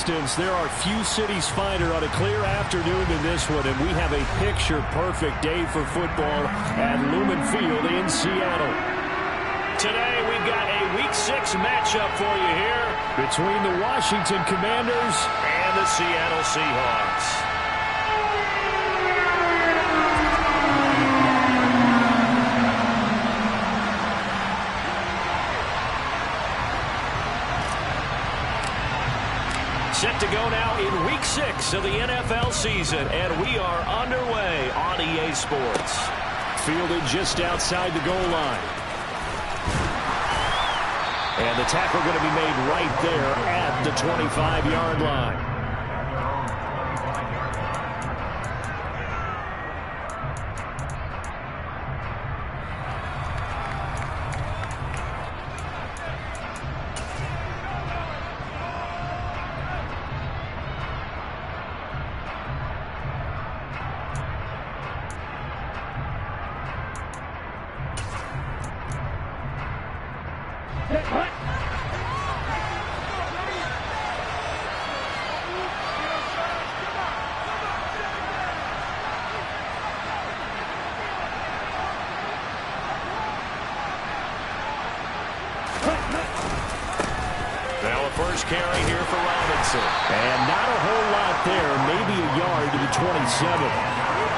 distance, there are few cities finer on a clear afternoon than this one, and we have a picture-perfect day for football at Lumen Field in Seattle. Today, we've got a Week 6 matchup for you here between the Washington Commanders and the Seattle Seahawks. Set to go now in Week 6 of the NFL season, and we are underway on EA Sports. Fielded just outside the goal line. And the tackle going to be made right there at the 25-yard line. First carry here for Robinson. And not a whole lot there, maybe a yard to the 27.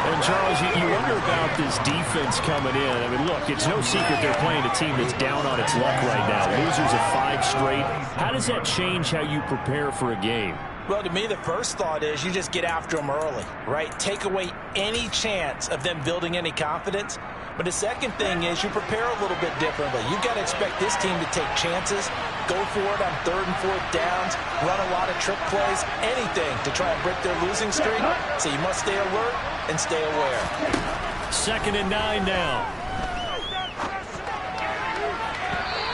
And, Charles, you wonder about this defense coming in. I mean, look, it's no secret they're playing a team that's down on its luck right now. Losers of 5 straight. How does that change how you prepare for a game? Well, to me, the first thought is you just get after them early, right? Take away any chance of them building any confidence. But the second thing is you prepare a little bit differently. You've got to expect this team to take chances, go for it on 3rd and 4th downs, run a lot of trick plays, anything to try and break their losing streak. So you must stay alert and stay aware. 2nd and 9 now.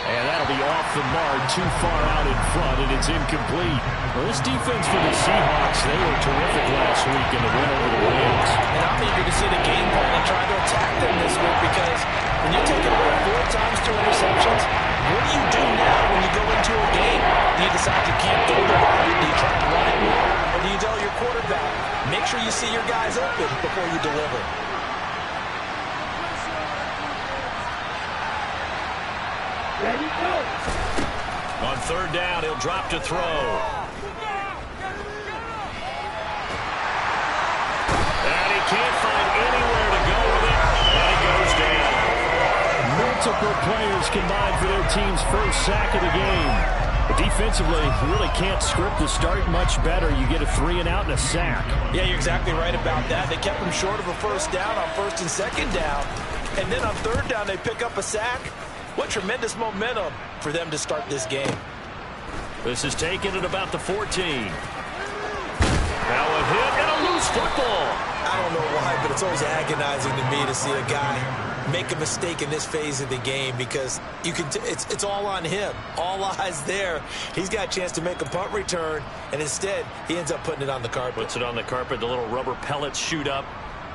And that'll be off the mark, too far out in front, and it's incomplete. Well, this defense for the Seahawks, they were terrific last week in the win over the Rams. And I'm eager to see the game plan and try to attack them this week, because when you're taking over 4 times 2 interceptions, what do you do now when you go into a game? Do you decide you can't throw the ball? Do you try to run it more? Or do you tell your quarterback, make sure you see your guys open before you deliver? Ready, go. On 3rd down, he'll drop to throw. And he can't find anywhere to go with it. And he goes down. Multiple players combined for their team's first sack of the game. But defensively, you really can't script the start much better. You get a 3 and out and a sack. Yeah, you're exactly right about that. They kept him short of a 1st down on 1st and 2nd down. And then on 3rd down, they pick up a sack. What tremendous momentum for them to start this game. This is taken at about the 14. Now a hit and a loose football. I don't know why, but it's always agonizing to me to see a guy make a mistake in this phase of the game, because you can it's all on him. All eyes there. He's got a chance to make a punt return, and instead he ends up putting it on the carpet. Puts it on the carpet. The little rubber pellets shoot up.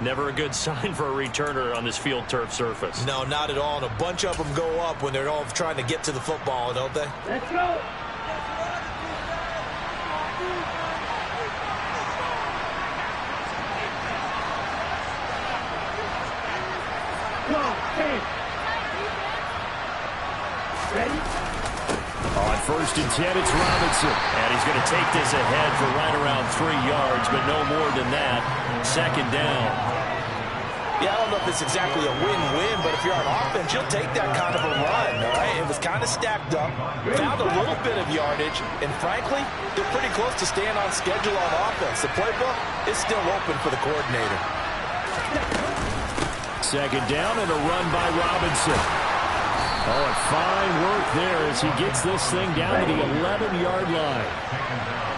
Never a good sign for a returner on this field turf surface. No, not at all. And a bunch of them go up when they're all trying to get to the football, don't they? Let's go. Go, hey. Ready? On 1st and 10, it's Robinson. And he's going to take this ahead for right around 3 yards, but no more than that. 2nd down. Yeah, I don't know if it's exactly a win-win, but if you're on offense, you'll take that kind of a run, all right? It was kind of stacked up, found a little bit of yardage, and frankly, they're pretty close to staying on schedule on offense. The playbook is still open for the coordinator. 2nd down and a run by Robinson. Oh, and fine work there as he gets this thing down to the 11-yard line.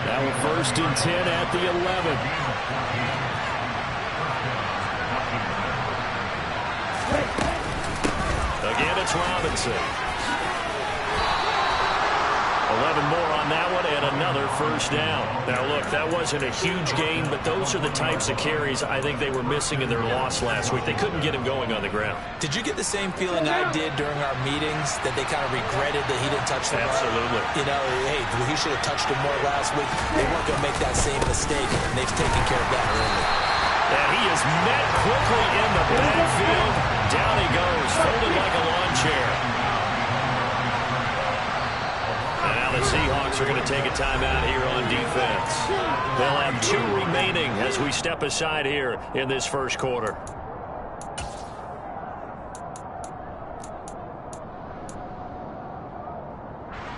Now a 1st and 10 at the 11. Again, it's Robinson. 11 more on that one and another first down. Now, look, that wasn't a huge gain, but those are the types of carries I think they were missing in their loss last week. They couldn't get him going on the ground. Did you get the same feeling I did during our meetings, that they kind of regretted that he didn't touch the ball? Absolutely. You know, hey, he should have touched him more last week. They weren't going to make that same mistake, and they've taken care of that early. And he is met quickly in the backfield. Down he goes, folded like a lawn chair. And now the Seahawks are going to take a timeout here on defense. They'll have 2 remaining as we step aside here in this first quarter.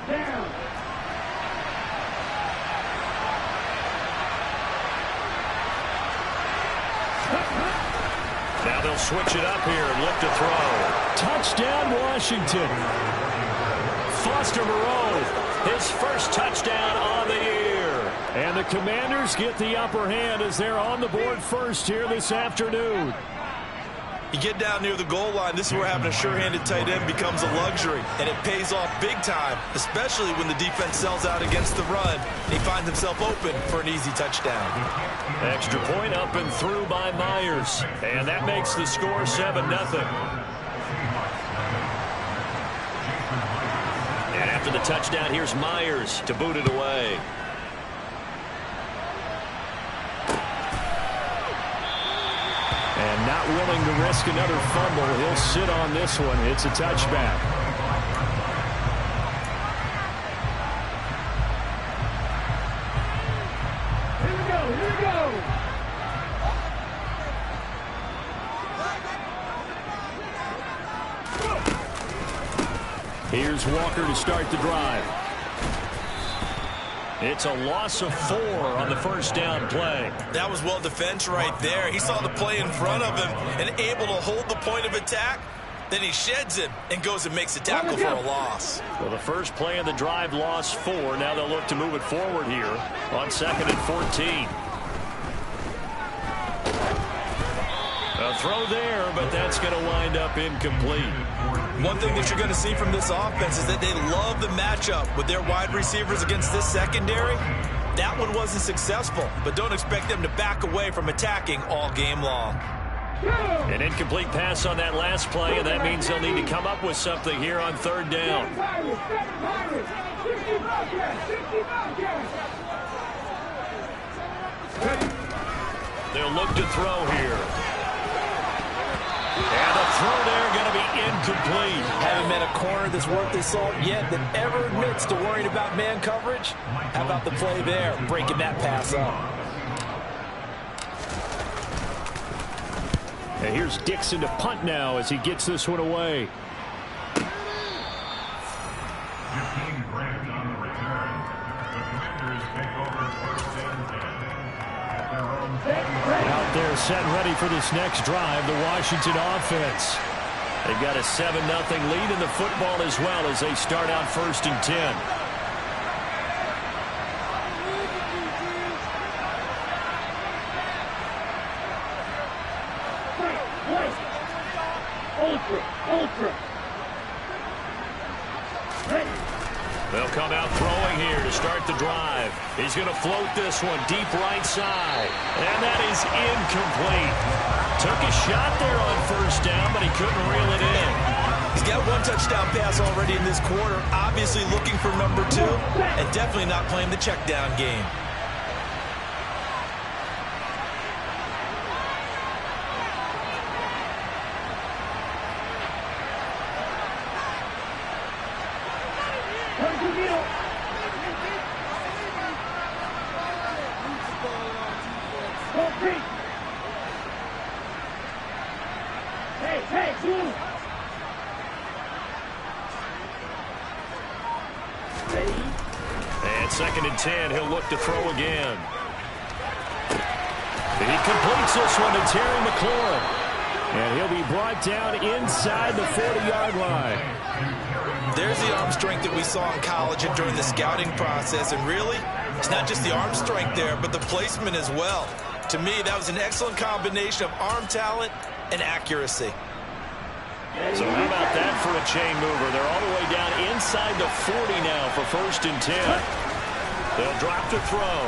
Down. Now they'll switch it up here and look to throw. Touchdown, Washington. Foster Moreau, his first touchdown on the year. And the Commanders get the upper hand as they're on the board first here this afternoon. You get down near the goal line, this is where having a sure-handed tight end becomes a luxury, and it pays off big time, especially when the defense sells out against the run, and he finds himself open for an easy touchdown. Extra point up and through by Myers, and that makes the score 7-0. And after the touchdown, here's Myers to boot it away. And not willing to risk another fumble, he'll sit on this one. It's a touchback. Here we go, here we go. Here's Walker to start the drive. It's a loss of 4 on the first down play. That was well defense right there. He saw the play in front of him and able to hold the point of attack. Then he sheds him and goes and makes a tackle for a loss. Well, the first play of the drive lost 4. Now they'll look to move it forward here on 2nd and 14. A throw there, but that's going to wind up incomplete. One thing that you're going to see from this offense is that they love the matchup with their wide receivers against this secondary. That one wasn't successful, but don't expect them to back away from attacking all game long. An incomplete pass on that last play, and that means they'll need to come up with something here on 3rd down. They'll look to throw here. And the throw there going to be incomplete. Haven't met a corner that's worth his salt yet that ever admits to worrying about man coverage. How about the play there, breaking that pass up? And here's Dixon to punt now as he gets this one away. Out there set ready for this next drive, the Washington offense. They've got a 7-0 lead in the football as well as they start out 1st and 10. Ultra. Ready. They'll come out throwing here to start the drive. He's going to float this one deep right side. And that is incomplete. Took a shot there on 1st down, but he couldn't reel it in. He's got 1 touchdown pass already in this quarter, obviously looking for number 2, and definitely not playing the check down game. Hey, move. And 2nd and 10, he'll look to throw again. He completes this one to Terry McLaurin. And he'll be brought down inside the 40-yard line. There's the arm strength that we saw in college and during the scouting process. And really, it's not just the arm strength there, but the placement as well. To me, that was an excellent combination of arm talent and accuracy. So how about that for a chain mover? They're all the way down inside the 40 now for 1st and 10. They'll drop to throw.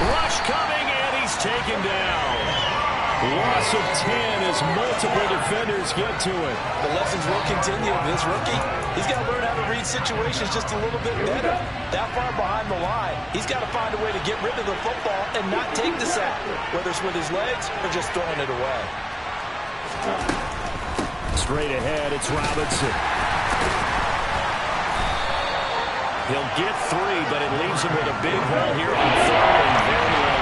Rush coming, and he's taken down. Loss of 10 as multiple defenders get to it. The lessons will continue. This rookie, he's got to learn how to read situations just a little bit better. That far behind the line, he's got to find a way to get rid of the football and not take the sack, whether it's with his legs or just throwing it away. Straight ahead, it's Robinson. He'll get 3, but it leaves him with a big hole here on 3rd and very long.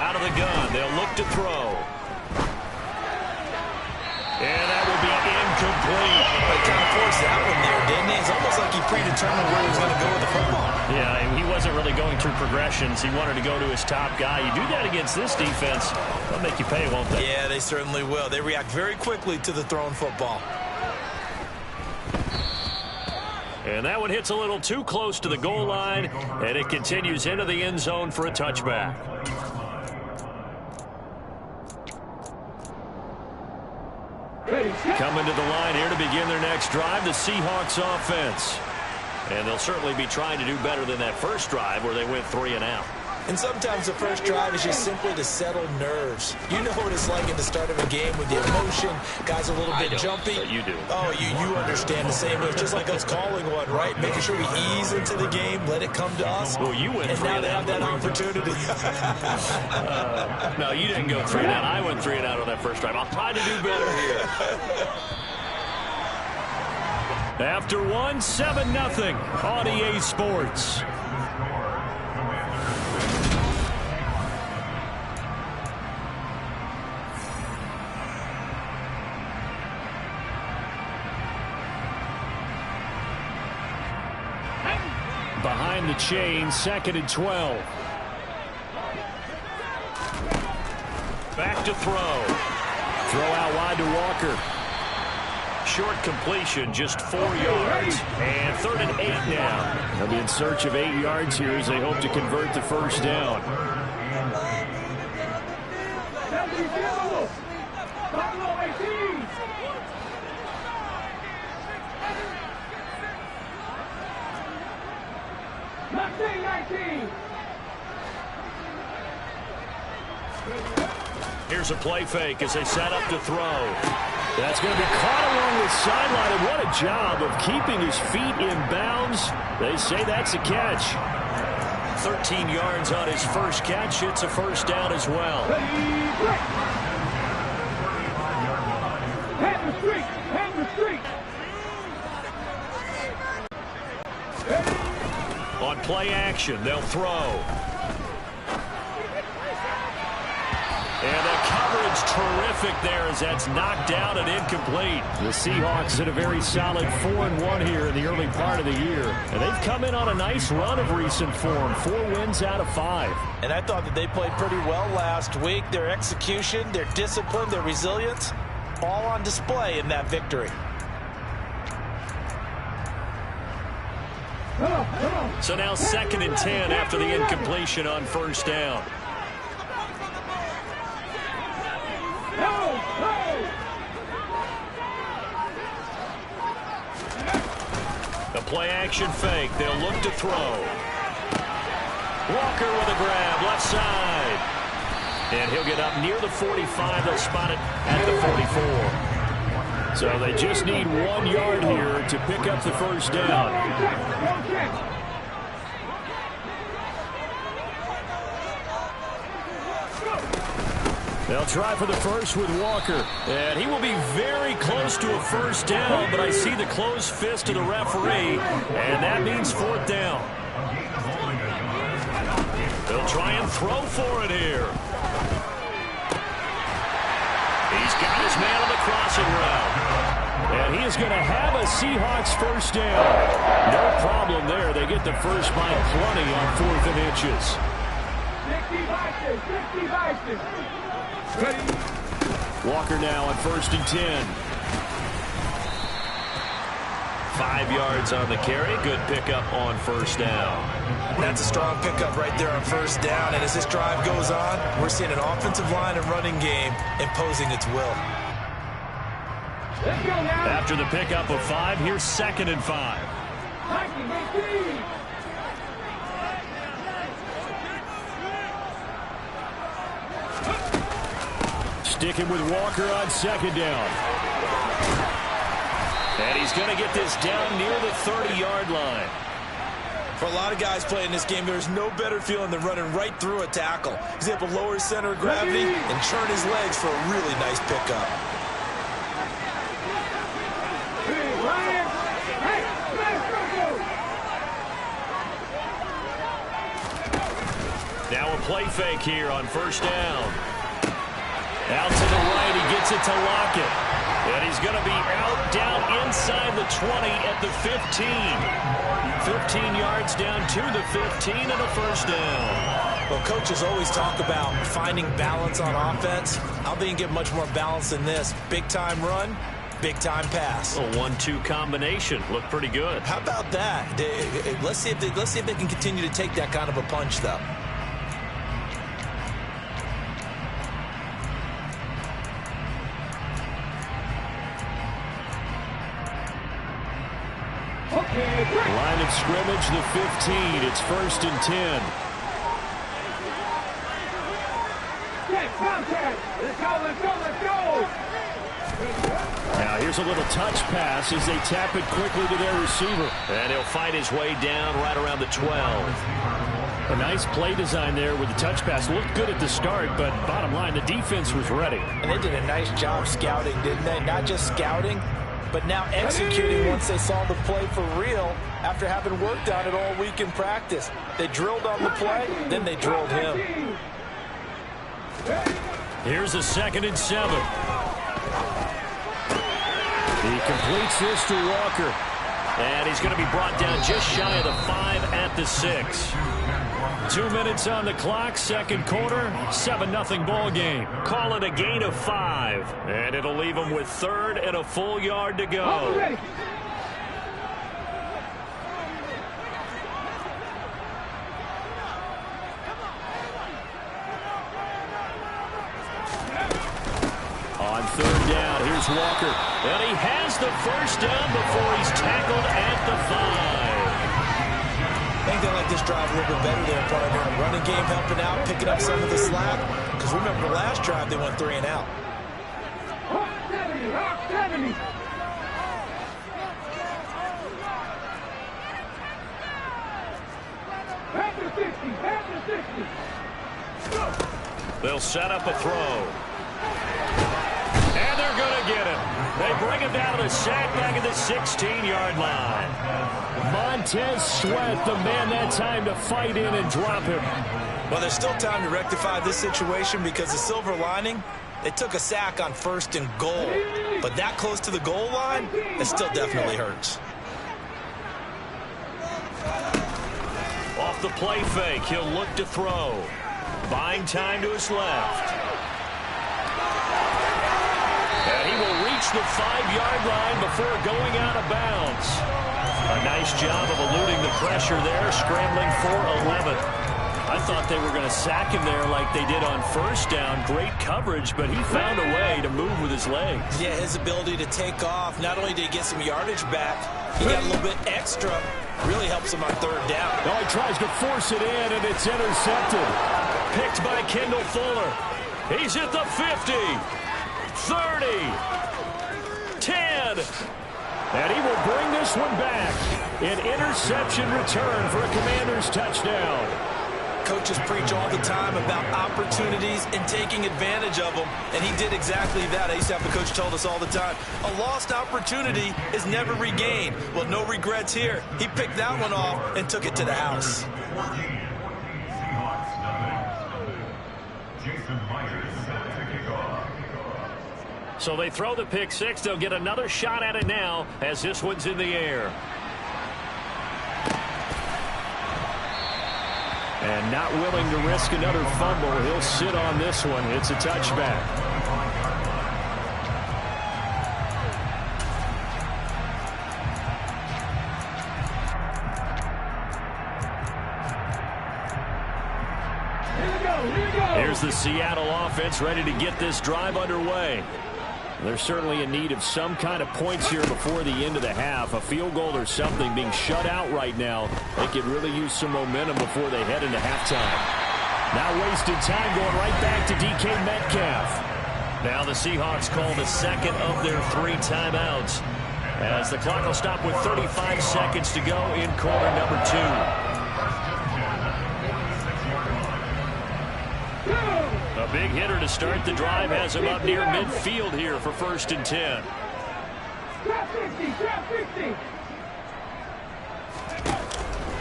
Out of the gun, they'll look to throw. And that will be incomplete. He kind of forced that one there, didn't he? It's almost like he predetermined where he was going to go with the football. Yeah, he wasn't really going through progressions. He wanted to go to his top guy. You do that against this defense, they'll make you pay, won't they? Yeah, they certainly will. They react very quickly to the thrown football. And that one hits a little too close to the goal line, and it continues into the end zone for a touchback. Coming to the line here to begin their next drive, the Seahawks offense. And they'll certainly be trying to do better than that first drive where they went 3 and out. And sometimes the first drive is just simply to settle nerves. You know what it's like at the start of a game with the emotion. Guys a little bit jumpy. But you do. Oh, you understand the same way. Just like us calling one, right? Making sure we ease into the game, let it come to us. Well, you went 3 and now and they out. have that opportunity. No, you didn't go 3 and out. I went 3 and out on that first drive. I'll try to do better here. After 1, 7-0 on EA Sports. Behind the chain, 2nd and 12. Back to throw. Throw out wide to Walker. Short completion, just 4 yards. And 3rd and 8 now. They'll be in search of 8 yards here as they hope to convert the first down. Here's a play fake as they set up to throw. That's going to be caught along the sideline, and what a job of keeping his feet in bounds. They say that's a catch. 13 yards on his first catch. It's a first down as well. On play action, they'll throw. And the coverage terrific there as that's knocked down and incomplete. The Seahawks in a very solid 4-1 here in the early part of the year. And they've come in on a nice run of recent form. 4 wins out of 5. And I thought that they played pretty well last week. Their execution, their discipline, their resilience, all on display in that victory. So now 2nd and 10 after the incompletion on first down. The play action fake. They'll look to throw. Walker with a grab, left side. And he'll get up near the 45. They'll spot it at the 44. So they just need 1 yard here to pick up the first down. They'll try for the first with Walker. And he will be very close to a first down, but I see the closed fist of the referee, and that means 4th down. They'll try and throw for it here. He's got his man on the crossing route. And he is going to have a Seahawks first down. No problem there. They get the first by plenty on 4th and inches. 60 Walker now on 1st and 10. 5 yards on the carry. Good pickup on first down. That's a strong pickup right there on first down. And as this drive goes on, we're seeing an offensive line and running game imposing its will. After the pickup of 5, here's 2nd and 5. Sticking with Walker on 2nd down. And he's going to get this down near the 30-yard line. For a lot of guys playing this game, there's no better feeling than running right through a tackle. He's able to lower his center of gravity and churn his legs for a really nice pickup. Now a play fake here on first down. Out to the right, he gets it to Lockett. And he's going to be out down inside the 20 at the 15. 15 yards down to the 15 and a first down. Well, coaches always talk about finding balance on offense. I think get much more balance than this. Big-time run, big-time pass. A 1-2 combination. Looked pretty good. How about that? Let's see if they can continue to take that kind of a punch, though. Line of scrimmage, the 15. It's 1st and 10. Now here's a little touch pass as they tap it quickly to their receiver. And he'll fight his way down right around the 12. A nice play design there with the touch pass. Looked good at the start, but bottom line, the defense was ready. And they did a nice job scouting, didn't they? Not just scouting, but now executing once they saw the play for real after having worked on it all week in practice. They drilled on the play, then they drilled him. Here's a 2nd and 7. He completes this to Walker. And he's going to be brought down just shy of the 5 at the 6. 2 minutes on the clock, 2nd quarter, 7-0 ball game. Call it a gain of 5. And it'll leave them with 3rd and a full yard to go. On 3rd down, here's Walker. And he has the first down before he's tackled at the 5. I think they like this drive a little bit better there, partner. Running game helping out, picking up some of the slack. Because remember the last drive, they went 3 and out. Hawk 70, Hawk 70. Back to 60, back to 60. They'll set up a throw. And they're going to get him. They bring him down to the sack back at the 16-yard line. Montez Sweat, the man that time to fight in and drop him. Well, there's still time to rectify this situation because the silver lining, they took a sack on 1st and goal. But that close to the goal line, it still definitely hurts. Off the play fake, he'll look to throw. Buying time to his left. And he will reach the 5-yard line before going out of bounds. A nice job of eluding the pressure there, scrambling for 11. I thought they were going to sack him there like they did on 1st down. Great coverage, but he found a way to move with his legs. Yeah, his ability to take off, not only did he get some yardage back, he got a little bit extra. Really helps him on 3rd down. Now he tries to force it in, and it's intercepted. Picked by Kendall Fuller. He's at the 50. 30, 10, and he will bring this one back. An interception return for a Commanders touchdown. Coaches preach all the time about opportunities and taking advantage of them, and he did exactly that. I used to have the coach told us all the time, a lost opportunity is never regained. Well, no regrets here. He picked that one off and took it to the house. So they throw the pick 6. They'll get another shot at it now as this one's in the air. And not willing to risk another fumble. He'll sit on this one. It's a touchback. the Seattle offense ready to get this drive underway. They're certainly in need of some kind of points here before the end of the half. A field goal or something, being shut out right now. They could really use some momentum before they head into halftime. Now wasted time going right back to DK Metcalf. Now the Seahawks call the second of their 3 timeouts, as the clock will stop with 35 seconds to go in quarter number 2. A big hitter to start the drive has him up near midfield here for 1st and 10.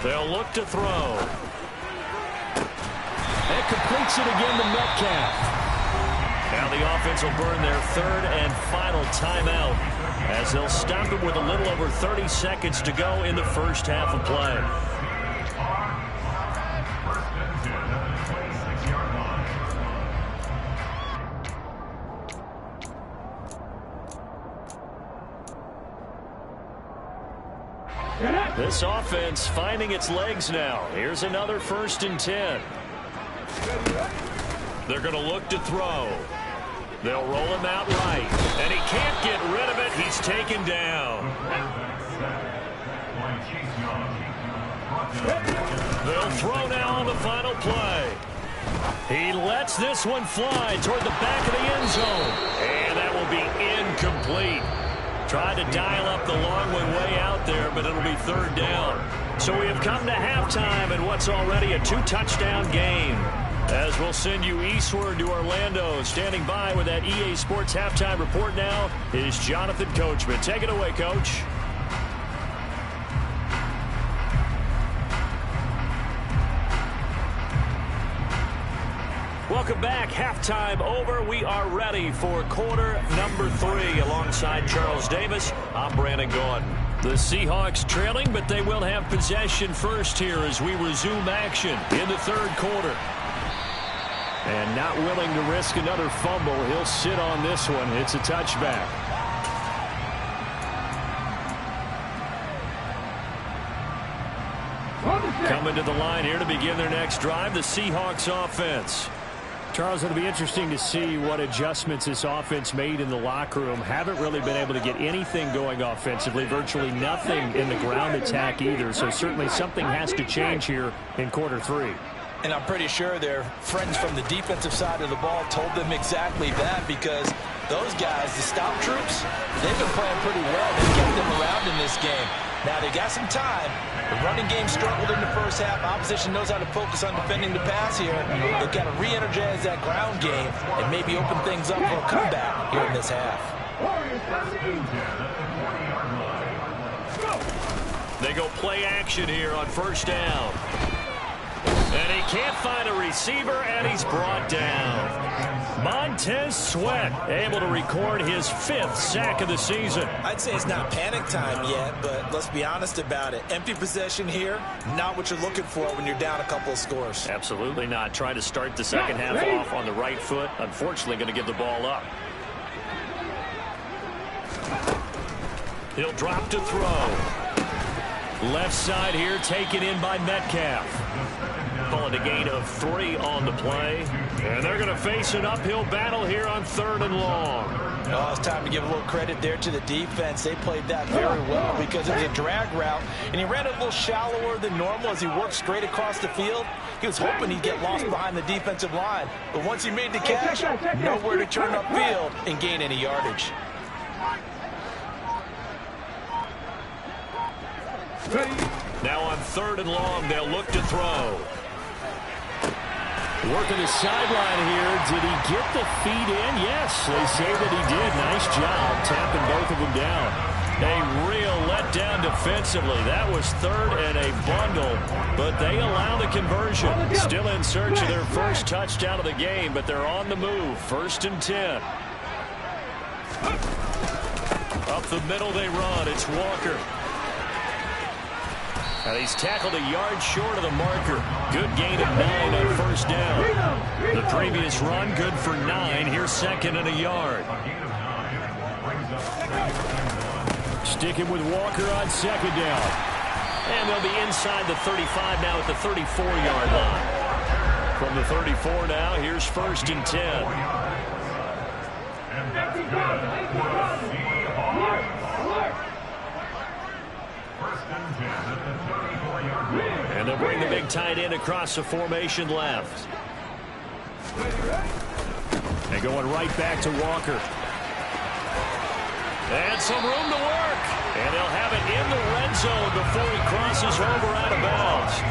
They'll look to throw. And completes it again to Metcalf. Now the offense will burn their 3rd and final timeout, as they'll stop it with a little over 30 seconds to go in the first half of play. This offense finding its legs now. Here's another 1st and 10. They're going to look to throw. They'll roll him out right, and he can't get rid of it. He's taken down. They'll throw now on the final play. He lets this one fly toward the back of the end zone, and that will be incomplete. Tried to dial up the long one way out there, but it'll be 3rd down. So we have come to halftime in what's already a 2-touchdown game, as we'll send you eastward to Orlando. Standing by with that EA Sports halftime report now is Jonathan Coachman. Take it away, Coach. Welcome back. Halftime over. We are ready for quarter number 3. Alongside Charles Davis, I'm Brandon Gaudin. The Seahawks trailing, but they will have possession first here as we resume action in the 3rd quarter. And not willing to risk another fumble. He'll sit on this one. It's a touchback. Coming to the line here to begin their next drive, the Seahawks offense. Charles, it'll be interesting to see what adjustments this offense made in the locker room. Haven't really been able to get anything going offensively, virtually nothing in the ground attack either. So certainly something has to change here in quarter 3. And I'm pretty sure their friends from the defensive side of the ball told them exactly that, because those guys, the stop troops, they've been playing pretty well. They've kept them around in this game. Now they got some time. The running game struggled in the first half. Opposition knows how to focus on defending the pass here. They've got to re-energize that ground game and maybe open things up for a comeback here in this half. They go play action here on 1st down. And he can't find a receiver, and he's brought down. Montez Sweat able to record his 5th sack of the season. I'd say it's not panic time yet, but let's be honest about it. Empty possession here, not what you're looking for when you're down a couple of scores. Absolutely not. Trying to start the second half off on the right foot. Unfortunately, going to give the ball up. He'll drop to throw. Left side here taken in by Metcalf. Calling a gain of 3 on the play. And they're going to face an uphill battle here on 3rd and long. Oh, it's time to give a little credit there to the defense. They played that very well because it was a drag route, and he ran it a little shallower than normal as he worked straight across the field. He was hoping he'd get lost behind the defensive line. But once he made the catch, nowhere to turn upfield and gain any yardage. Now on 3rd and long, they'll look to throw. Working the sideline here. Did he get the feet in? Yes, they say that he did. Nice job tapping both of them down. A real letdown defensively. That was 3rd and a bundle, but they allow the conversion. Still in search of their first touchdown of the game, but they're on the move. 1st and 10. Up the middle they run. It's Walker. And he's tackled a yard short of the marker. Good gain of 9 on 1st down. The previous run, good for 9. Here's 2nd and a yard. Sticking with Walker on 2nd down. And they'll be inside the 35 now at the 34-yard line. From the 34 now, here's 1st and 10. And they'll bring the big tight end across the formation left. And going right back to Walker. And some room to work. And they'll have it in the red zone before he crosses over out of bounds.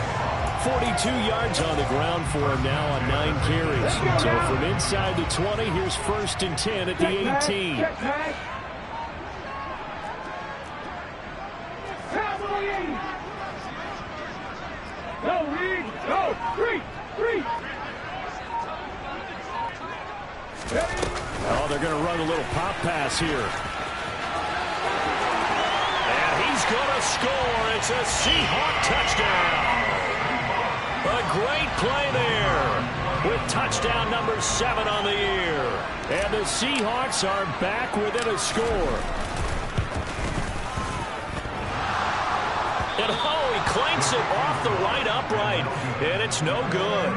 42 yards on the ground for him now on 9 carries. So from inside the 20, here's 1st and 10 at the 18. Go, Reed. Go. 3. Oh, they're going to run a little pop pass here. And he's going to score. It's a Seahawk touchdown. A great play there with touchdown number 7 on the year. And the Seahawks are back within a score. And oh, he clanks it off the right upright. And it's no good.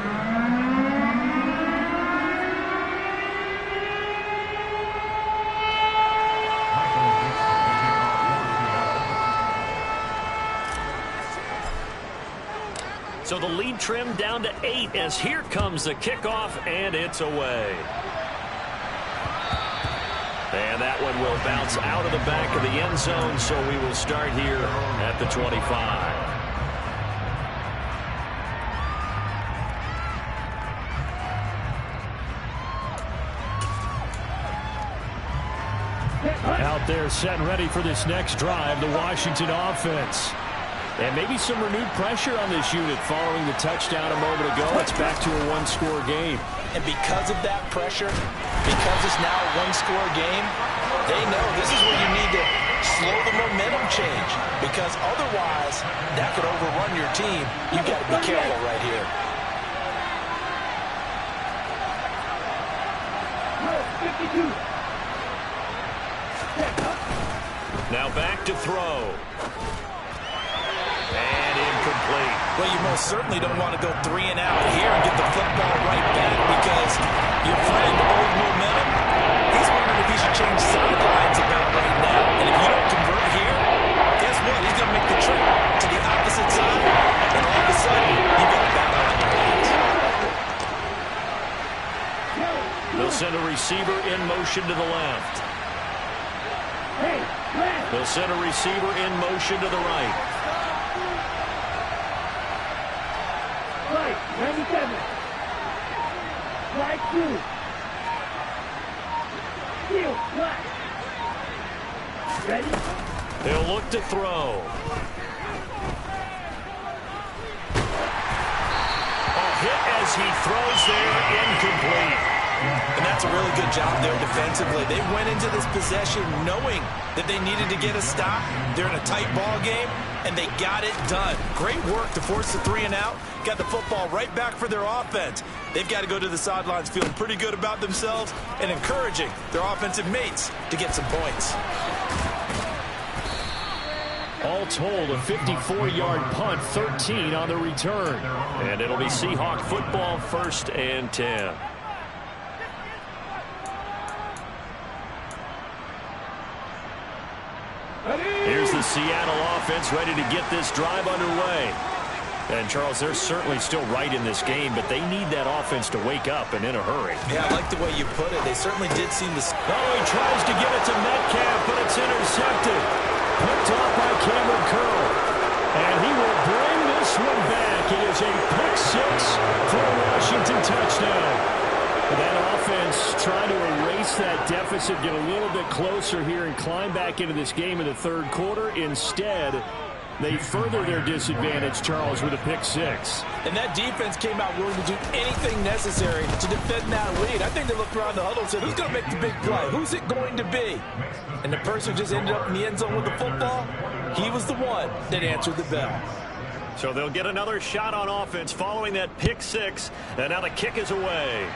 So the lead trimmed down to 8 as here comes the kickoff, and it's away. And that one will bounce out of the back of the end zone, so we will start here at the 25. Out there set and ready for this next drive, the Washington offense. And maybe some renewed pressure on this unit following the touchdown a moment ago. It's back to a one-score game. And because of that pressure, because it's now a one-score game, they know this is where you need to slow the momentum change. Because otherwise, that could overrun your team. You've got to be careful right here. Now back to throw. And incomplete. Well, you most certainly don't want to go 3 and out here and get the football right back because your friend, old momentum, he's wondering if he should change sidelines about right now. And if you don't convert here, guess what? He's going to make the trip to the opposite side, and all of a sudden, you've got a battle on your hands. They'll send a receiver in motion to the left. They'll send a receiver in motion to the right. Right, 97. Right 2. Heel, flat. Ready? They'll look to throw. A hit as he throws there, incomplete. And that's a really good job there defensively. They went into this possession knowing that they needed to get a stop. They're in a tight ball game, and they got it done. Great work to force the 3 and out. Got the football right back for their offense. They've got to go to the sidelines feeling pretty good about themselves and encouraging their offensive mates to get some points. All told, a 54-yard punt, 13 on the return. And it'll be Seahawk football, 1st and 10. Here's the Seattle offense ready to get this drive underway. And, Charles, they're certainly still right in this game, but they need that offense to wake up and in a hurry. Yeah, I like the way you put it. They certainly did seem to... Oh, he tries to give it to Metcalf, but it's intercepted. Picked off by Cameron Curl. And he will bring this one back. It is a pick 6 for a Washington touchdown. That offense trying to erase that deficit, get a little bit closer here and climb back into this game in the third quarter. Instead, they further their disadvantage, Charles, with a pick 6. And that defense came out willing to do anything necessary to defend that lead. I think they looked around the huddle and said, who's going to make the big play? Who's it going to be? And the person who just ended up in the end zone with the football, he was the one that answered the bell. So they'll get another shot on offense following that pick 6. And now the kick is away.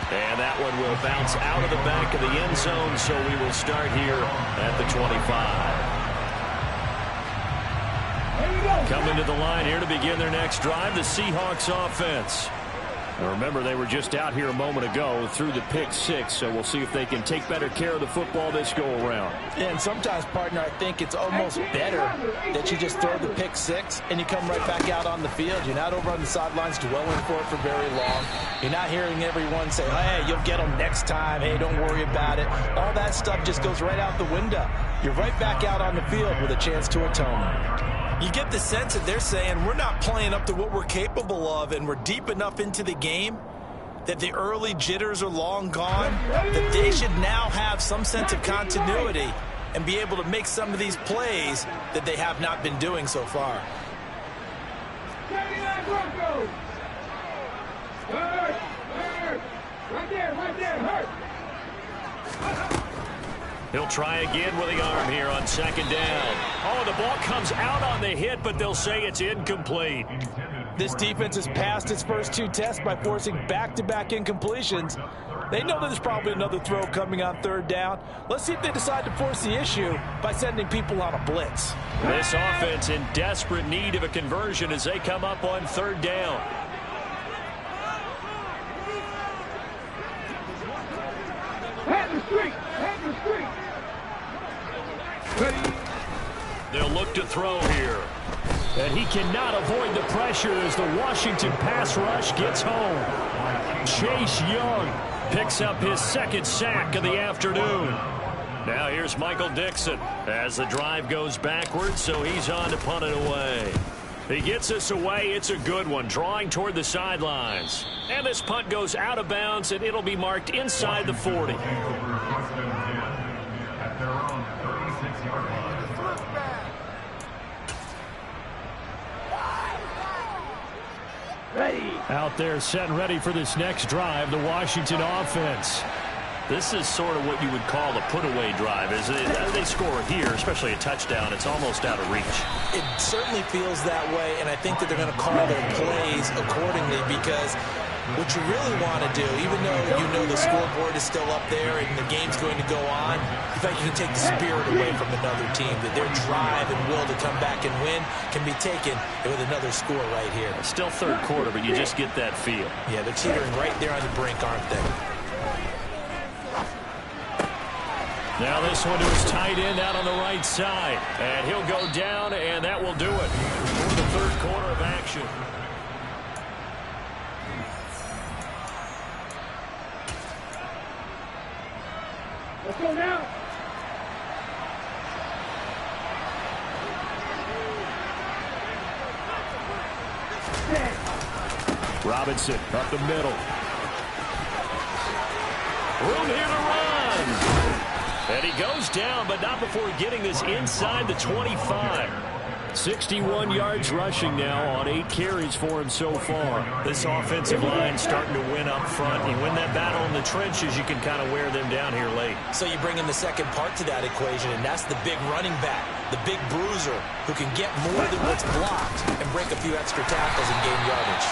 And that one will bounce out of the back of the end zone, so we will start here at the 25. Here we go. Coming to the line here to begin their next drive, the Seahawks offense. Now remember, they were just out here a moment ago through the pick six, so we'll see if they can take better care of the football this go-around. Yeah, and sometimes, partner, I think it's almost better that you just throw the pick six and you come right back out on the field. You're not over on the sidelines dwelling for it for very long. You're not hearing everyone say, hey, you'll get them next time. Hey, don't worry about it. All that stuff just goes right out the window. You're right back out on the field with a chance to atone. You get the sense that they're saying we're not playing up to what we're capable of, and we're deep enough into the game that the early jitters are long gone, that they should now have some sense of continuity and be able to make some of these plays that they have not been doing so far. Right there, hurt. He'll try again with the arm here on second down. Oh, the ball comes out on the hit, but they'll say it's incomplete. This defense has passed its first two tests by forcing back-to-back incompletions. They know that there's probably another throw coming on third down. Let's see if they decide to force the issue by sending people on a blitz. This offense in desperate need of a conversion as they come up on third down. Head the street. They'll look to throw here. And he cannot avoid the pressure as the Washington pass rush gets home. Chase Young picks up his second sack of the afternoon. Now here's Michael Dixon as the drive goes backwards, so he's on to punt it away. He gets us away. It's a good one, drawing toward the sidelines. And this punt goes out of bounds, and it'll be marked inside the 40. Ready. Out there set and ready for this next drive, the Washington offense. This is sort of what you would call a put-away drive. As they score here, especially a touchdown, it's almost out of reach. It certainly feels that way, and I think that they're going to call their plays accordingly because what you really want to do, even though you know the scoreboard is still up there and the game's going to go on, in fact, you can take the spirit away from another team, that their drive and will to come back and win can be taken with another score right here. Still third quarter, but you just get that feel. Yeah, they're teetering right there on the brink, aren't they? Now this one to his tight end out on the right side. And he'll go down, and that will do it for the third quarter of action. Let's go now. Robinson up the middle. Room here to run. And he goes down, but not before getting this inside the 25. 61 yards rushing now on 8 carries for him so far. This offensive line starting to win up front. You win that battle in the trenches, you can kind of wear them down here late. So you bring in the second part to that equation, and that's the big running back, the big bruiser, who can get more than what's blocked and break a few extra tackles and gain yardage.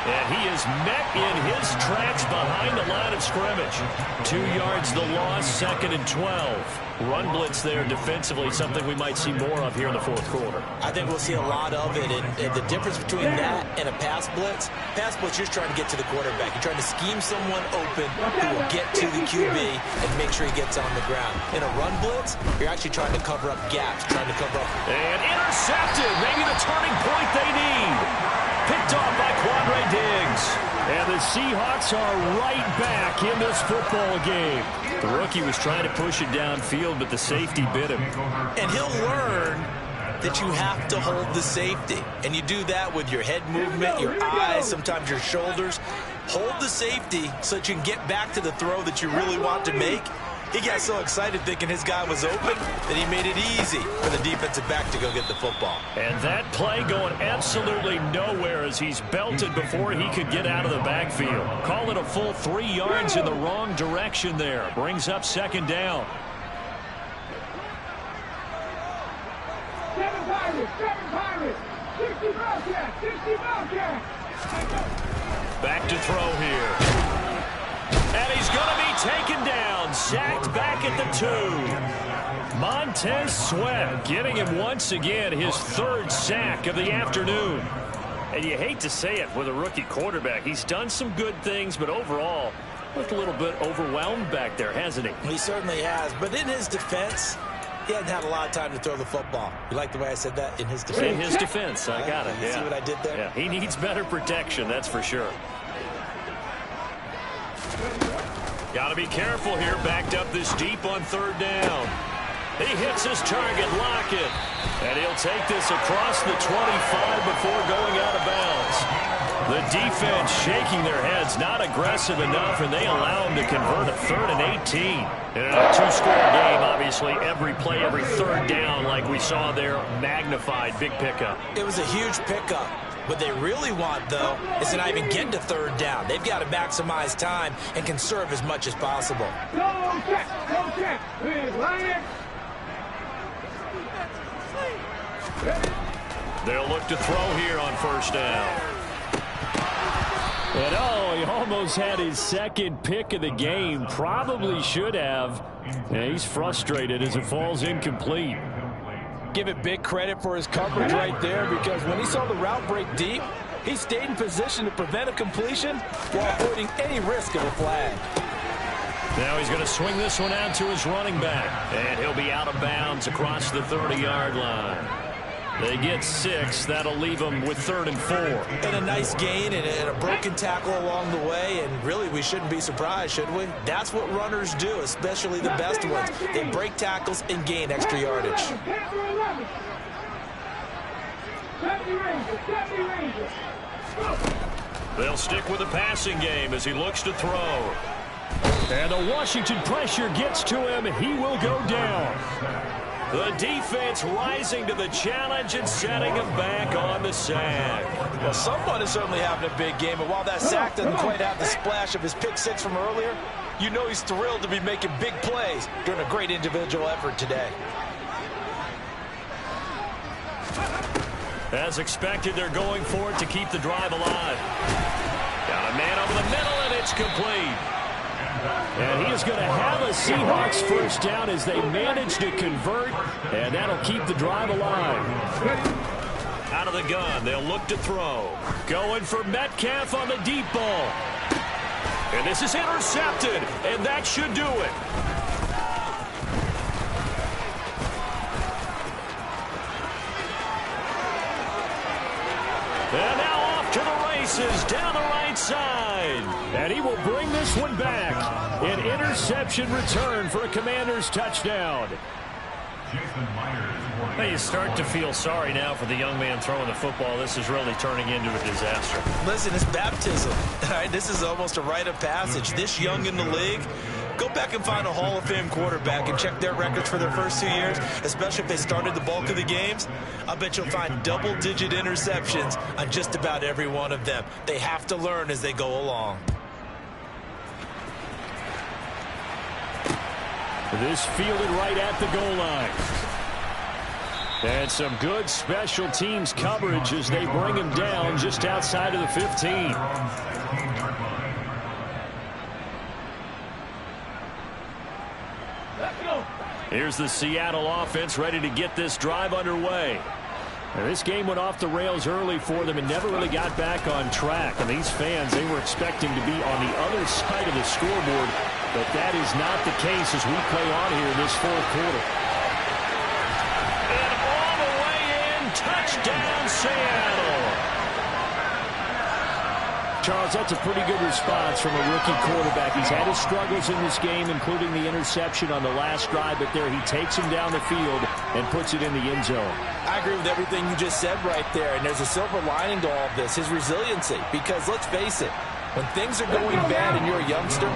And he is met in his tracks behind the line of scrimmage. 2 yards the loss, 2nd and 12. Run blitz there defensively, something we might see more of here in the fourth quarter. I think we'll see a lot of it, and the difference between that and a pass blitz, you're just trying to get to the quarterback. You're trying to scheme someone open who will get to the QB and make sure he gets on the ground. In a run blitz, you're actually trying to cover up gaps, trying to cover up. And intercepted, maybe the turning point they need. Picked off by Quandre Diggs. And the Seahawks are right back in this football game. The rookie was trying to push it downfield, but the safety bit him. And he'll learn that you have to hold the safety. And you do that with your head movement, your eyes, sometimes your shoulders. Hold the safety so that you can get back to the throw that you really want to make. He got so excited thinking his guy was open that he made it easy for the defensive back to go get the football. And that play going absolutely nowhere as he's belted before he could get out of the backfield. Call it a full 3 yards in the wrong direction there. Brings up 2nd down. 7 Pirates. 60 Bobcats. Back to throw here. And he's going to be taken down. Sacked back at the 2. Montez Sweat getting him once again his third sack of the afternoon. And you hate to say it with a rookie quarterback. He's done some good things, but overall looked a little bit overwhelmed back there, hasn't he? He certainly has. But in his defense, he hasn't had a lot of time to throw the football. You like the way I said that? In his defense? In his defense. I got it. You see what I did there? Yeah, he needs better protection, that's for sure. Got to be careful here. Backed up this deep on third down. He hits his target, Lockett. And he'll take this across the 25 before going out of bounds. The defense shaking their heads, not aggressive enough, and they allow him to convert a 3rd and 18. In a two-score game, obviously, every play, every third down, like we saw there, magnified, big pickup. It was a huge pickup. What they really want, though, is to not even get to third down. They've got to maximize time and conserve as much as possible. Go check. With Ryan. They'll look to throw here on first down. And oh, he almost had his second pick of the game. Probably should have. And he's frustrated as it falls incomplete. Give it big credit for his coverage right there, because when he saw the route break deep, he stayed in position to prevent a completion while avoiding any risk of a flag. Now he's going to swing this one out to his running back. And he'll be out of bounds across the 30-yard line. They get 6. That'll leave them with 3rd and 4. And a nice gain and a broken tackle along the way. And really, we shouldn't be surprised, should we? That's what runners do, especially the best ones. They break tackles and gain extra yardage. They'll stick with the passing game as he looks to throw. And the Washington pressure gets to him. He will go down. The defense rising to the challenge and setting him back on the sack. Well, someone is certainly having a big game, and while that sack doesn't quite have the splash of his pick six from earlier, you know he's thrilled to be making big plays during a great individual effort today. As expected, they're going for it to keep the drive alive. Got a man over the middle, and it's complete. And he is going to have a Seahawks first down as they manage to convert, and that'll keep the drive alive. Out of the gun, they'll look to throw. Going for Metcalf on the deep ball. And this is intercepted, and that should do it. And now off to the races down the right side. And he will bring this one back. An interception return for a Commanders touchdown. Hey, you start to feel sorry now for the young man throwing the football. This is really turning into a disaster. Listen, it's baptism. All right, this is almost a rite of passage. This young in the league, go back and find a Hall of Fame quarterback and check their records for their first 2 years, especially if they started the bulk of the games. I bet you'll find double-digit interceptions on just about every one of them. They have to learn as they go along. This fielded right at the goal line. And some good special teams coverage as they bring him down just outside of the 15. Here's the Seattle offense ready to get this drive underway. Now, this game went off the rails early for them and never really got back on track. And these fans, they were expecting to be on the other side of the scoreboard, but that is not the case as we play on here in this fourth quarter. And all the way in, touchdown Seattle. Charles, that's a pretty good response from a rookie quarterback. He's had his struggles in this game, including the interception on the last drive, but there he takes him down the field and puts it in the end zone. I agree with everything you just said right there, and there's a silver lining to all of this, his resiliency, because let's face it, when things are going bad and you're a youngster,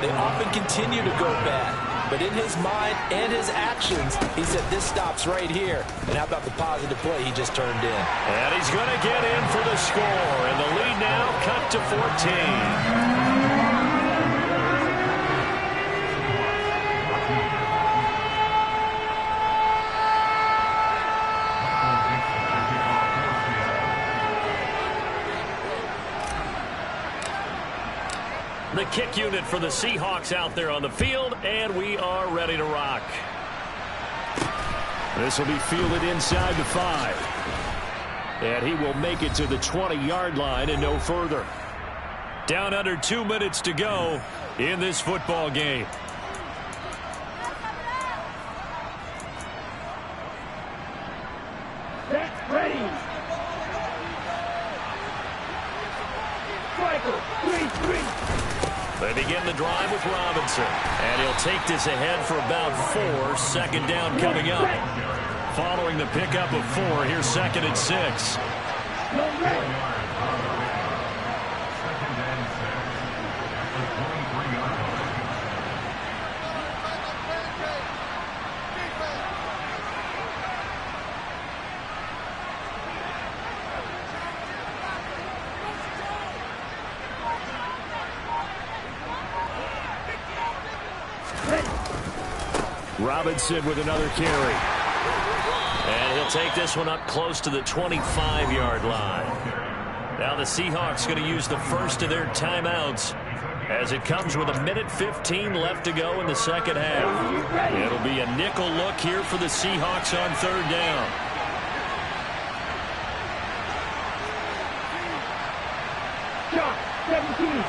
they often continue to go bad. But in his mind and his actions, he said this stops right here. And how about the positive play he just turned in? And he's going to get in for the score. And the lead now cut to 14. The kick unit for the Seahawks out there on the field, and we are ready to rock. This will be fielded inside the 5. And he will make it to the 20-yard line and no further. Down under 2 minutes to go in this football game. Set, ready. Striker, 3-3. They begin the drive with Robinson. And he'll take this ahead for about 4. Second down coming up. Following the pickup of 4, here's 2nd and 6. Robinson with another carry. And he'll take this one up close to the 25-yard line. Now the Seahawks going to use the first of their timeouts as it comes with 1:15 left to go in the second half. It'll be a nickel look here for the Seahawks on 3rd down. Shot, 17.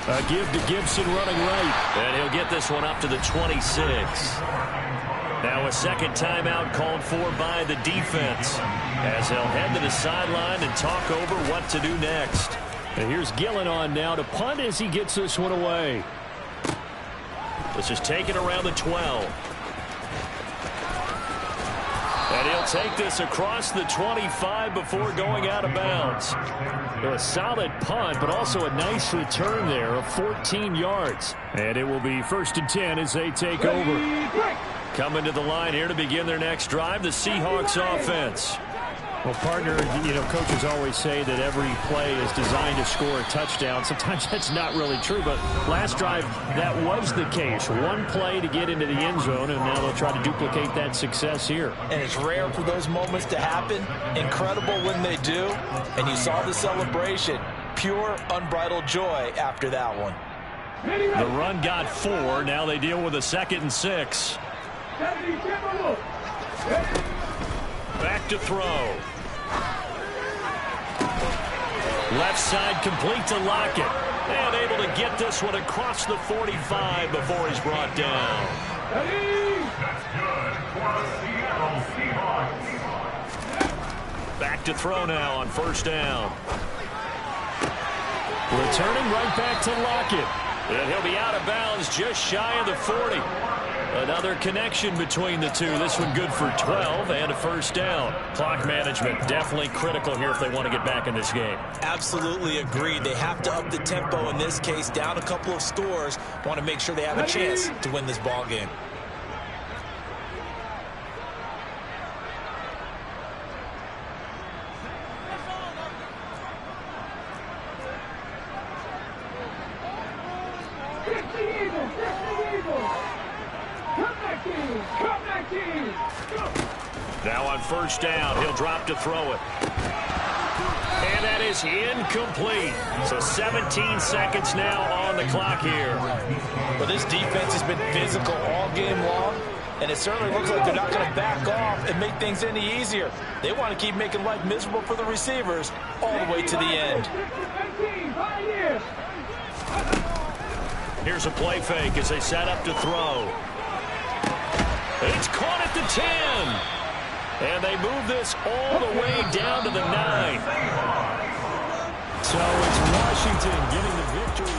A give to Gibson running right. And he'll get this one up to the 26. Now a second timeout called for by the defense as they'll head to the sideline and talk over what to do next. And here's Gillen on now to punt as he gets this one away. This is taken around the 12. And he'll take this across the 25 before going out of bounds. A solid punt, but also a nice return there of 14 yards. And it will be 1st and 10 as they take over. Coming to the line here to begin their next drive, the Seahawks offense. Well, partner, you know, coaches always say that every play is designed to score a touchdown. Sometimes that's not really true, but last drive, that was the case. One play to get into the end zone, and now they'll try to duplicate that success here. And it's rare for those moments to happen. Incredible when they do. And you saw the celebration. Pure, unbridled joy after that one. The run got 4. Now they deal with a 2nd and 6. Back to throw. Left side complete to Lockett. And able to get this one across the 45 before he's brought down. Back to throw now on 1st down. Returning right back to Lockett. And he'll be out of bounds just shy of the 40. Another connection between the two. This one good for 12 and a 1st down. Clock management definitely critical here if they want to get back in this game. Absolutely agreed. They have to up the tempo in this case. Down a couple of scores. Want to make sure they have a chance to win this ball game. Now on 1st down, he'll drop to throw it. And that is incomplete. So 17 seconds now on the clock here. Well, this defense has been physical all game long, and it certainly looks like they're not going to back off and make things any easier. They want to keep making life miserable for the receivers all the way to the end. Here's a play fake as they set up to throw. It's caught at the 10. And they move this all the way down to the 9. So it's Washington getting the victory.